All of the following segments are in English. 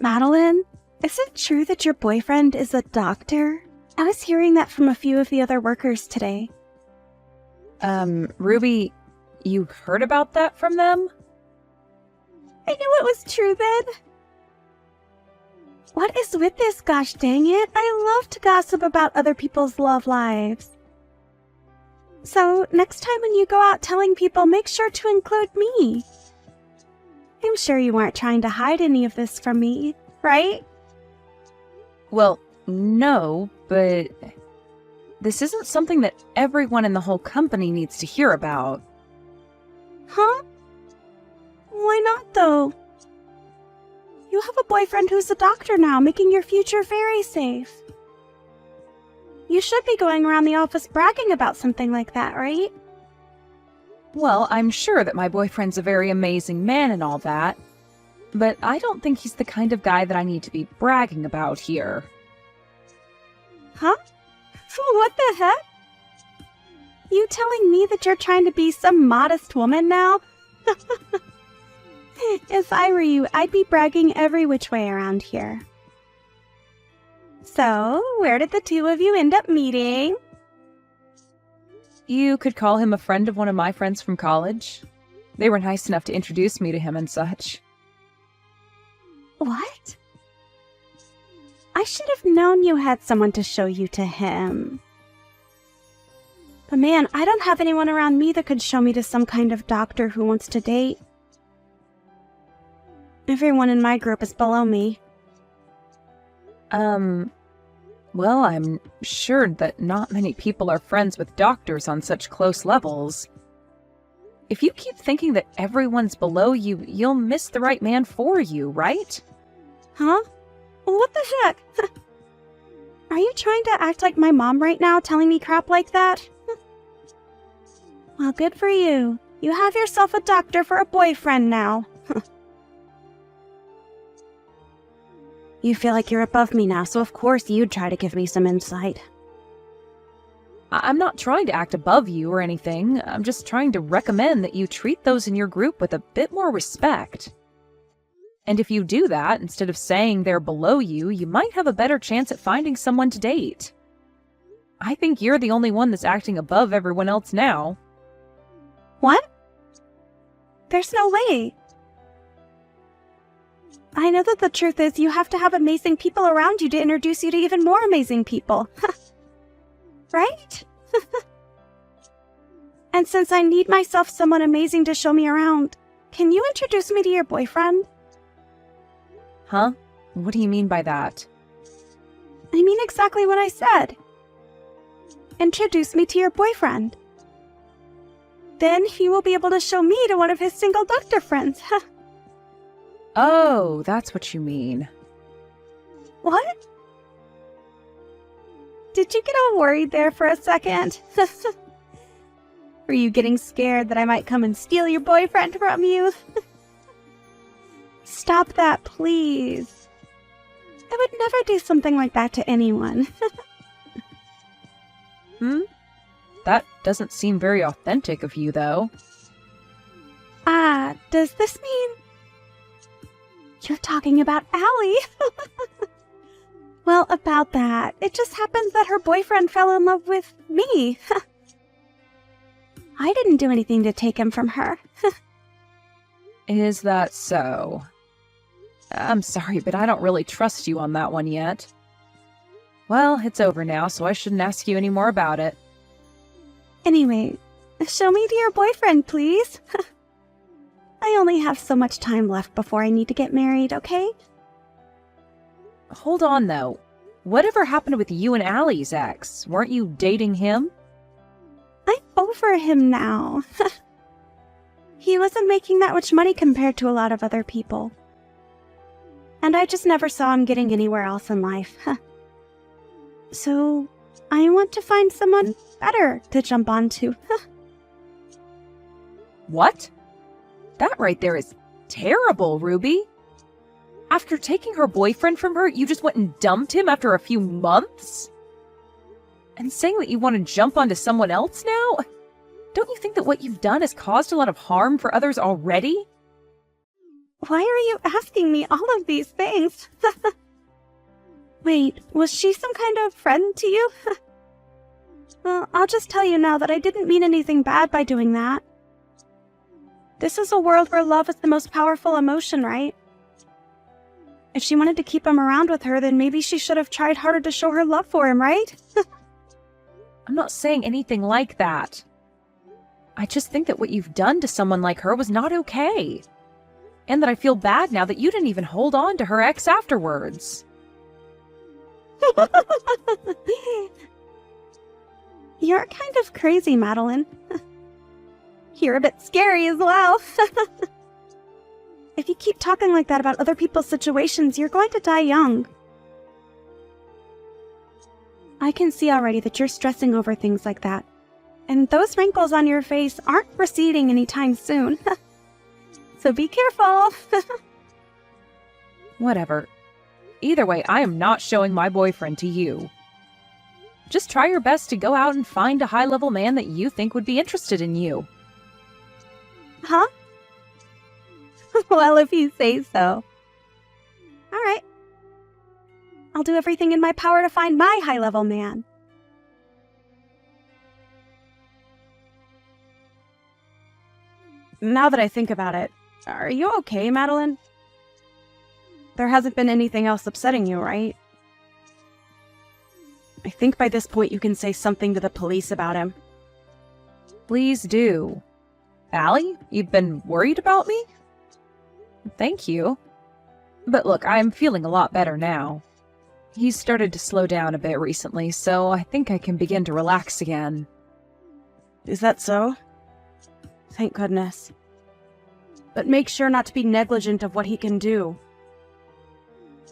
Madeline, is it true that your boyfriend is a doctor? I was hearing that from a few of the other workers today. Ruby, you heard about that from them? I knew it was true then. What is with this, gosh dang it? I love to gossip about other people's love lives. So, next time when you go out telling people, make sure to include me. I'm sure you weren't trying to hide any of this from me, right? Well, no, but this isn't something that everyone in the whole company needs to hear about. Huh? Why not, though? You have a boyfriend who's a doctor now, making your future very safe. You should be going around the office bragging about something like that, right? Well, I'm sure that my boyfriend's a very amazing man and all that, but I don't think he's the kind of guy that I need to be bragging about here. Huh? What the heck? You telling me that you're trying to be some modest woman now? If I were you, I'd be bragging every which way around here. So, where did the two of you end up meeting? You could call him a friend of one of my friends from college. They were nice enough to introduce me to him and such. What? I should have known you had someone to show you to him. But man, I don't have anyone around me that could show me to some kind of doctor who wants to date. Everyone in my group is below me. Well, I'm sure that not many people are friends with doctors on such close levels. If you keep thinking that everyone's below you, you'll miss the right man for you, right? Huh? What the heck? Are you trying to act like my mom right now, telling me crap like that? Well, good for you. You have yourself a doctor for a boyfriend now. You feel like you're above me now, so of course you'd try to give me some insight. I'm not trying to act above you or anything. I'm just trying to recommend that you treat those in your group with a bit more respect. And if you do that, instead of saying they're below you, you might have a better chance at finding someone to date. I think you're the only one that's acting above everyone else now. What? There's no way. I know that the truth is you have to have amazing people around you to introduce you to even more amazing people. Right? And since I need myself someone amazing to show me around, can you introduce me to your boyfriend? Huh? What do you mean by that? I mean exactly what I said. Introduce me to your boyfriend. Then he will be able to show me to one of his single doctor friends. Oh, that's what you mean. What? Did you get all worried there for a second? Were you getting scared that I might come and steal your boyfriend from you? Stop that, please. I would never do something like that to anyone. That doesn't seem very authentic of you, though. Does this mean... You're talking about Allie? Well, about that, it just happens that her boyfriend fell in love with me. I didn't do anything to take him from her. Is that so? I'm sorry, but I don't really trust you on that one yet. Well, it's over now, so I shouldn't ask you any more about it. Anyway, show me to your boyfriend, please. I only have so much time left before I need to get married, okay? Hold on, though. Whatever happened with you and Allie's ex? Weren't you dating him? I'm over him now. He wasn't making that much money compared to a lot of other people. And I just never saw him getting anywhere else in life. So, I want to find someone better to jump onto. What? That right there is terrible, Ruby. After taking her boyfriend from her, you just went and dumped him after a few months? And saying that you want to jump onto someone else now? Don't you think that what you've done has caused a lot of harm for others already? Why are you asking me all of these things? Wait, was she some kind of friend to you? Well, I'll just tell you now that I didn't mean anything bad by doing that. This is a world where love is the most powerful emotion, right? If she wanted to keep him around with her, then maybe she should have tried harder to show her love for him, right? I'm not saying anything like that. I just think that what you've done to someone like her was not okay. And that I feel bad now that you didn't even hold on to her ex afterwards. You're kind of crazy, Madeline. You're a bit scary as well. If you keep talking like that about other people's situations, you're going to die young. I can see already that you're stressing over things like that. And those wrinkles on your face aren't receding anytime soon. So be careful. Whatever. Either way, I am not showing my boyfriend to you. Just try your best to go out and find a high-level man that you think would be interested in you. Huh? Well, if you say so. All right. I'll do everything in my power to find my high-level man. Now that I think about it, are you okay, Madeline? There hasn't been anything else upsetting you, right? I think by this point you can say something to the police about him. Please do. Allie, you've been worried about me? Thank you. But look, I'm feeling a lot better now. He's started to slow down a bit recently, so I think I can begin to relax again. Is that so? Thank goodness. But make sure not to be negligent of what he can do.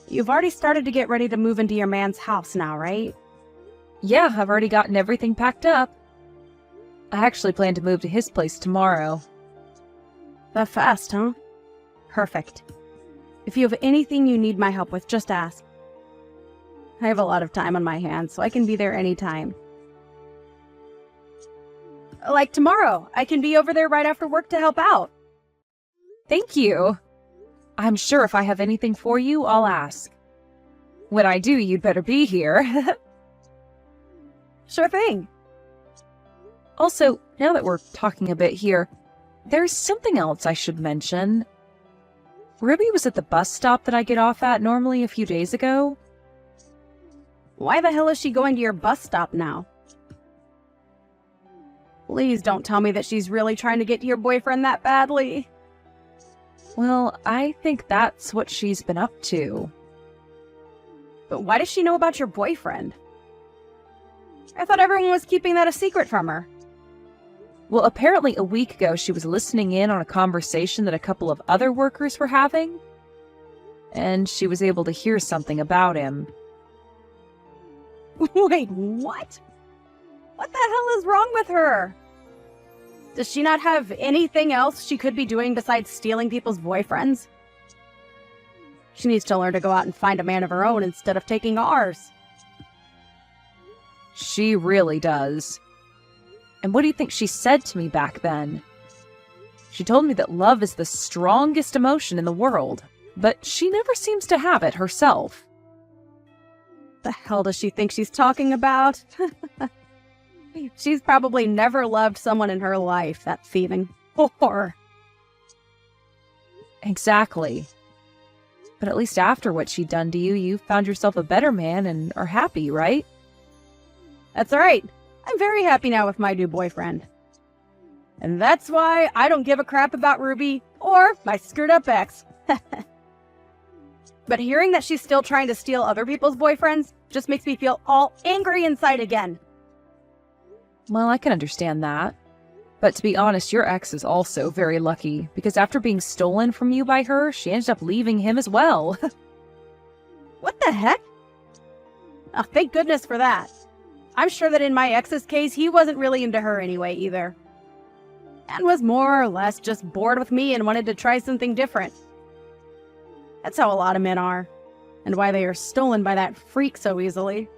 You've already started to get ready to move into your man's house now, right? Yeah, I've already gotten everything packed up. I actually plan to move to his place tomorrow. That fast, huh? Perfect. If you have anything you need my help with, just ask. I have a lot of time on my hands, so I can be there anytime. Like tomorrow, I can be over there right after work to help out. Thank you. I'm sure if I have anything for you, I'll ask. When I do, you'd better be here. Sure thing. Also, now that we're talking a bit here, there's something else I should mention. Ruby was at the bus stop that I get off at normally a few days ago. Why the hell is she going to your bus stop now? Please don't tell me that she's really trying to get to your boyfriend that badly. Well, I think that's what she's been up to. But why does she know about your boyfriend? I thought everyone was keeping that a secret from her. Well, apparently a week ago she was listening in on a conversation that a couple of other workers were having, and she was able to hear something about him. Wait, what? What the hell is wrong with her? Does she not have anything else she could be doing besides stealing people's boyfriends? She needs to learn to go out and find a man of her own instead of taking ours. She really does. And what do you think she said to me back then? She told me that love is the strongest emotion in the world, but she never seems to have it herself. The hell does she think she's talking about? She's probably never loved someone in her life, that thieving whore. Exactly. But at least after what she'd done to you, you found yourself a better man and are happy, right? That's right. I'm very happy now with my new boyfriend. And that's why I don't give a crap about Ruby or my screwed-up ex. But hearing that she's still trying to steal other people's boyfriends just makes me feel all angry inside again. Well, I can understand that. But to be honest, your ex is also very lucky, because after being stolen from you by her, she ended up leaving him as well. What the heck? Oh, thank goodness for that. I'm sure that in my ex's case, he wasn't really into her anyway either. And was more or less just bored with me and wanted to try something different. That's how a lot of men are, and why they are stolen by that freak so easily.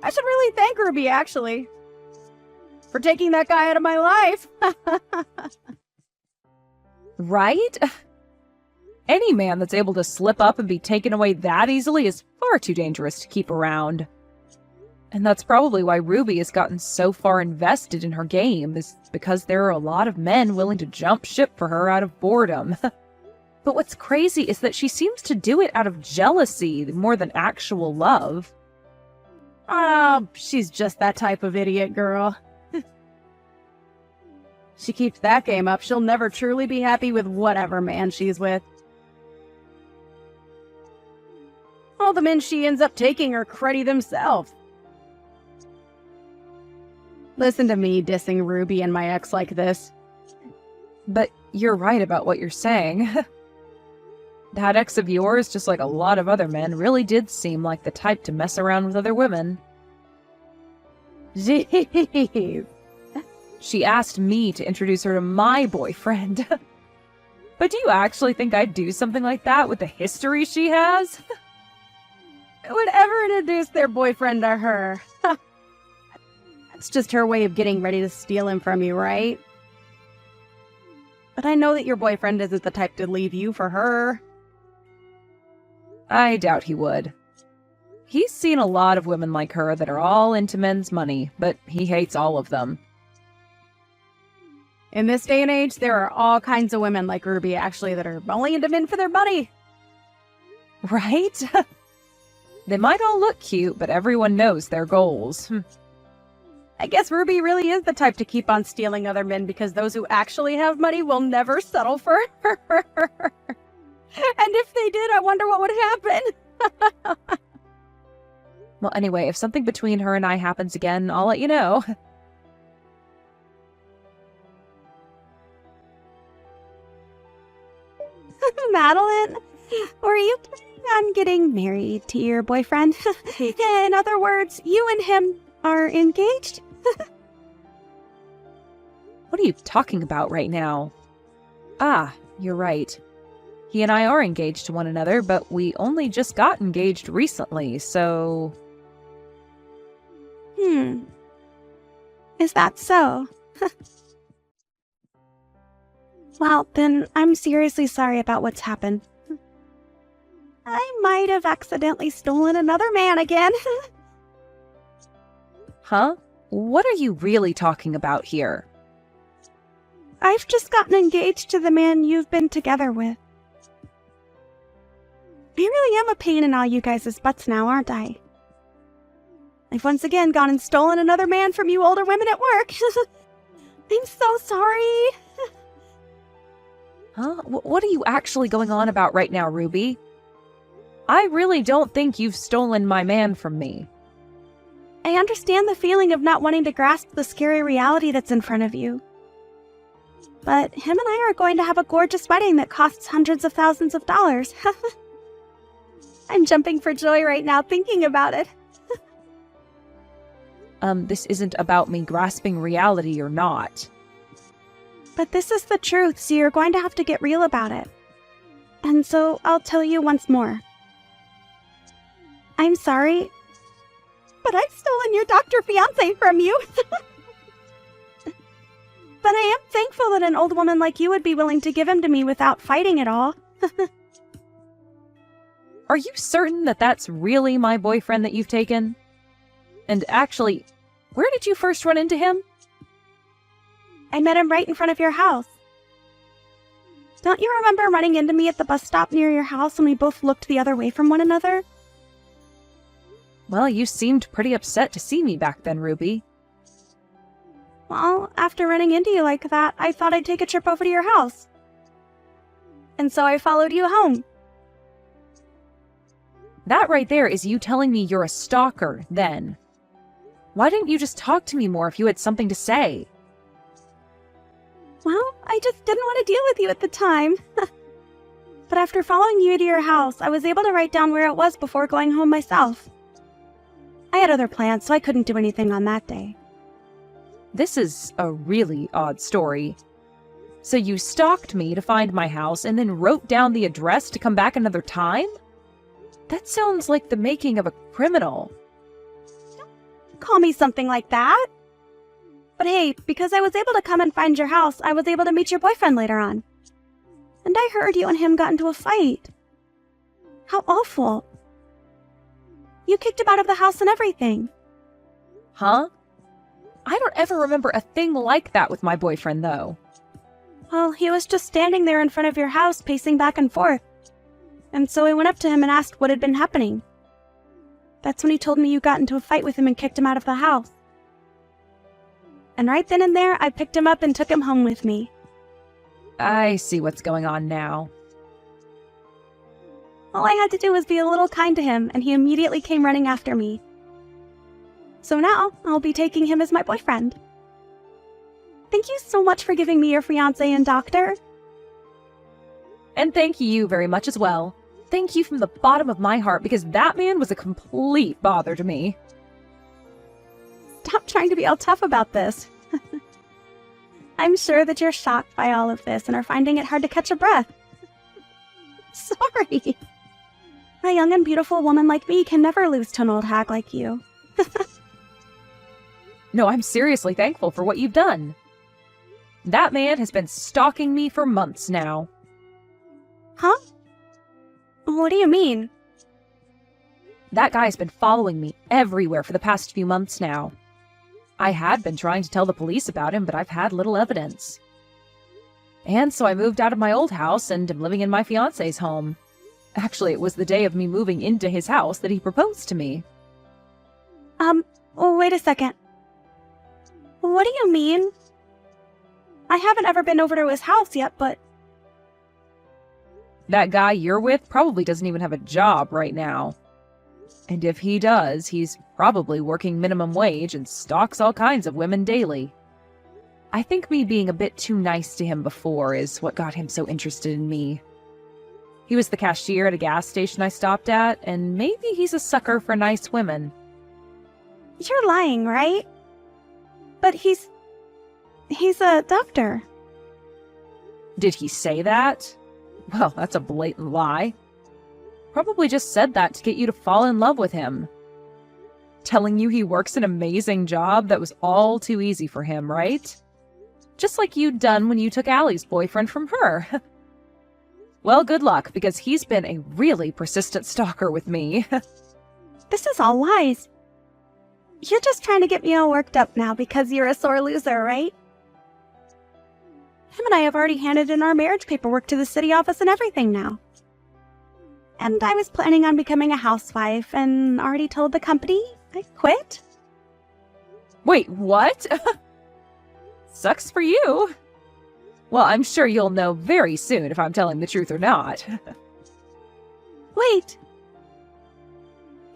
I should really thank Ruby, actually, for taking that guy out of my life. Right? Any man that's able to slip up and be taken away that easily is far too dangerous to keep around. And that's probably why Ruby has gotten so far invested in her game, is because there are a lot of men willing to jump ship for her out of boredom. But what's crazy is that she seems to do it out of jealousy more than actual love. Oh, she's just that type of idiot girl. She keeps that game up, she'll never truly be happy with whatever man she's with. All the men she ends up taking are cruddy themselves. Listen to me dissing Ruby and my ex like this. But you're right about what you're saying. That ex of yours, just like a lot of other men, really did seem like the type to mess around with other women. Jeez. She asked me to introduce her to my boyfriend. But do you actually think I'd do something like that with the history she has? Would ever introduce their boyfriend to her? That's just her way of getting ready to steal him from you, right? But I know that your boyfriend isn't the type to leave you for her. I doubt he would. He's seen a lot of women like her that are all into men's money, but he hates all of them. In this day and age, there are all kinds of women like Ruby, actually, that are only into men for their money. Right? They might all look cute, but everyone knows their goals. I guess Ruby really is the type to keep on stealing other men because those who actually have money will never settle for her. And if they did, I wonder what would happen. Well, anyway, if something between her and I happens again, I'll let you know. Madeline, were you planning on getting married to your boyfriend? In other words, you and him are engaged? What are you talking about right now? Ah, you're right. He and I are engaged to one another, but we only just got engaged recently, so... Is that so? Well, then I'm seriously sorry about what's happened. I might have accidentally stolen another man again. Huh? What are you really talking about here? I've just gotten engaged to the man you've been together with. I really am a pain in all you guys' butts now, aren't I? I've once again gone and stolen another man from you older women at work. I'm so sorry. Huh? What are you actually going on about right now, Ruby? I really don't think you've stolen my man from me. I understand the feeling of not wanting to grasp the scary reality that's in front of you. But him and I are going to have a gorgeous wedding that costs hundreds of thousands of dollars. I'm jumping for joy right now thinking about it. This isn't about me grasping reality or not. But this is the truth, so you're going to have to get real about it. And so I'll tell you once more. I'm sorry, but I've stolen your doctor fiance from you. But I am thankful that an old woman like you would be willing to give him to me without fighting at all. Are you certain that that's really my boyfriend that you've taken? And actually, where did you first run into him? I met him right in front of your house. Don't you remember running into me at the bus stop near your house when we both looked the other way from one another? Well, you seemed pretty upset to see me back then, Ruby. Well, after running into you like that, I thought I'd take a trip over to your house. And so I followed you home. That right there is you telling me you're a stalker, then. Why didn't you just talk to me more if you had something to say? Well, I just didn't want to deal with you at the time. But after following you to your house, I was able to write down where it was before going home myself. I had other plans, so I couldn't do anything on that day. This is a really odd story. So you stalked me to find my house and then wrote down the address to come back another time? That sounds like the making of a criminal. Call me something like that. But hey, because I was able to come and find your house, I was able to meet your boyfriend later on. And I heard you and him got into a fight. How awful. You kicked him out of the house and everything. Huh? I don't ever remember a thing like that with my boyfriend, though. Well, he was just standing there in front of your house, pacing back and forth. And so I went up to him and asked what had been happening. That's when he told me you got into a fight with him and kicked him out of the house. And right then and there, I picked him up and took him home with me. I see what's going on now. All I had to do was be a little kind to him, and he immediately came running after me. So now, I'll be taking him as my boyfriend. Thank you so much for giving me your fiancé and doctor. And thank you very much as well. Thank you from the bottom of my heart, because that man was a complete bother to me. Stop trying to be all tough about this. I'm sure that you're shocked by all of this and are finding it hard to catch a breath. Sorry. A young and beautiful woman like me can never lose to an old hag like you. No, I'm seriously thankful for what you've done. That man has been stalking me for months now. Huh? What do you mean? That guy's been following me everywhere for the past few months now. I had been trying to tell the police about him, but I've had little evidence. And so I moved out of my old house and am living in my fiancé's home. Actually, it was the day of me moving into his house that he proposed to me. Wait a second. What do you mean? I haven't ever been over to his house yet, but... That guy you're with probably doesn't even have a job right now. And if he does, he's probably working minimum wage and stalks all kinds of women daily. I think me being a bit too nice to him before is what got him so interested in me. He was the cashier at a gas station I stopped at, and maybe he's a sucker for nice women. You're lying, right? But he's a doctor. Did he say that? Well, that's a blatant lie. Probably just said that to get you to fall in love with him. Telling you he works an amazing job that was all too easy for him, right? Just like you'd done when you took Allie's boyfriend from her. Well, good luck, because he's been a really persistent stalker with me. This is all lies. You're just trying to get me all worked up now because you're a sore loser, right? Him and I have already handed in our marriage paperwork to the city office and everything now. And I was planning on becoming a housewife and already told the company I quit. Wait, what? Sucks for you. Well, I'm sure you'll know very soon if I'm telling the truth or not. Wait.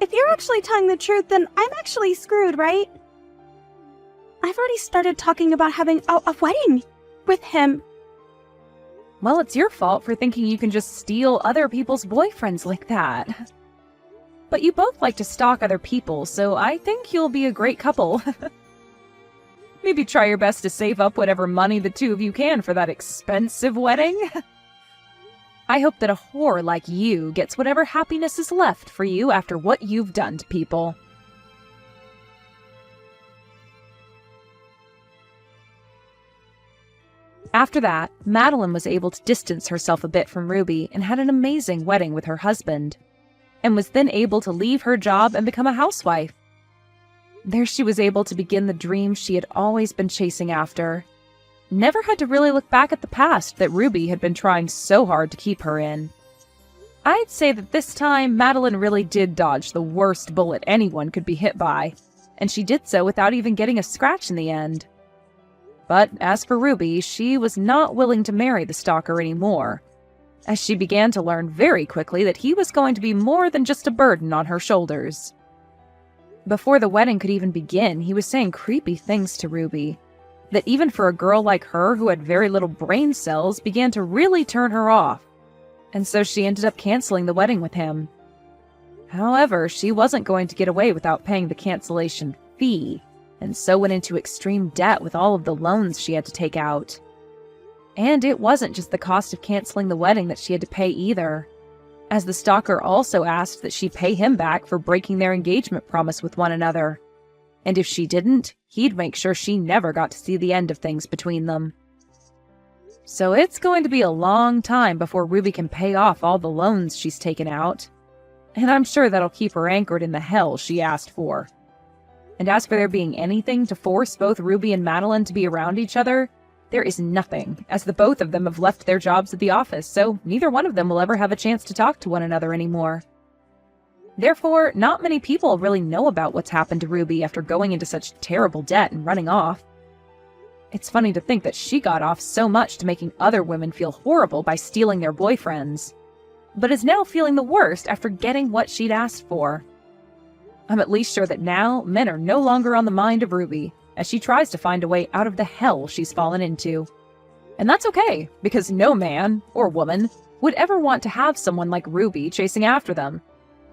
If you're actually telling the truth, then I'm actually screwed, right? I've already started talking about having a wedding with him. Well, it's your fault for thinking you can just steal other people's boyfriends like that. But you both like to stalk other people, so I think you'll be a great couple. Maybe try your best to save up whatever money the two of you can for that expensive wedding. I hope that a whore like you gets whatever happiness is left for you after what you've done to people. After that, Madeline was able to distance herself a bit from Ruby and had an amazing wedding with her husband, and was then able to leave her job and become a housewife. There she was able to begin the dream she had always been chasing after. Never had to really look back at the past that Ruby had been trying so hard to keep her in. I'd say that this time, Madeline really did dodge the worst bullet anyone could be hit by, and she did so without even getting a scratch in the end. But as for Ruby, she was not willing to marry the stalker anymore, as she began to learn very quickly that he was going to be more than just a burden on her shoulders. Before the wedding could even begin, he was saying creepy things to Ruby, that even for a girl like her who had very little brain cells began to really turn her off, and so she ended up canceling the wedding with him. However, she wasn't going to get away without paying the cancellation fee, and so went into extreme debt with all of the loans she had to take out. And it wasn't just the cost of canceling the wedding that she had to pay either, as the stalker also asked that she pay him back for breaking their engagement promise with one another. And if she didn't, he'd make sure she never got to see the end of things between them. So it's going to be a long time before Ruby can pay off all the loans she's taken out. And I'm sure that'll keep her anchored in the hell she asked for. And as for there being anything to force both Ruby and Madeline to be around each other, there is nothing, as the both of them have left their jobs at the office, so neither one of them will ever have a chance to talk to one another anymore. Therefore, not many people really know about what's happened to Ruby after going into such terrible debt and running off. It's funny to think that she got off so much to making other women feel horrible by stealing their boyfriends, but is now feeling the worst after getting what she'd asked for. I'm at least sure that now men are no longer on the mind of Ruby, as she tries to find a way out of the hell she's fallen into. And that's okay, because no man, or woman, would ever want to have someone like Ruby chasing after them,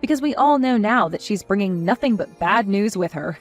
because we all know now that she's bringing nothing but bad news with her.